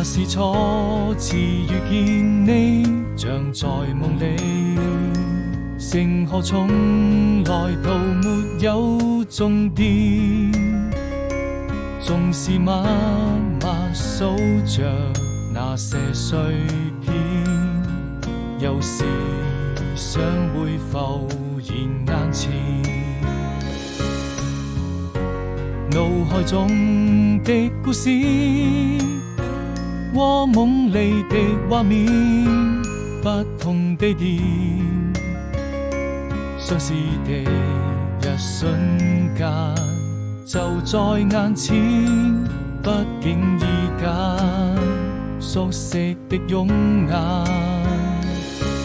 那是初次遇見你，像在夢裏。星河從來都沒有終點，縱是默默數着那些碎片，有時想會浮現眼前。腦海中的故事和夢裏的畫面，不同地點，相似的一瞬間就在眼前，不經意間熟悉的容顏，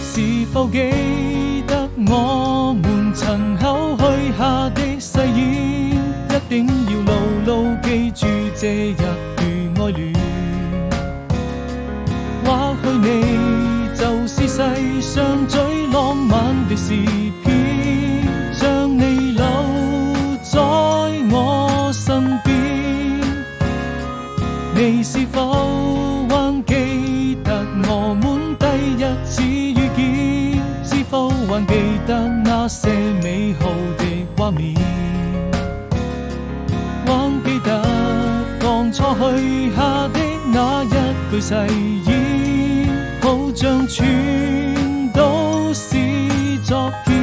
是否記得我們曾口許下的誓言，一定要牢牢記住這一段愛戀。或許你就是世上最浪漫的詩篇，將你留在我身邊。你是否還記得我們第一次遇見？是否還記得那些美好的畫面？還記得當初許下的那一句誓言，好像全都是昨天。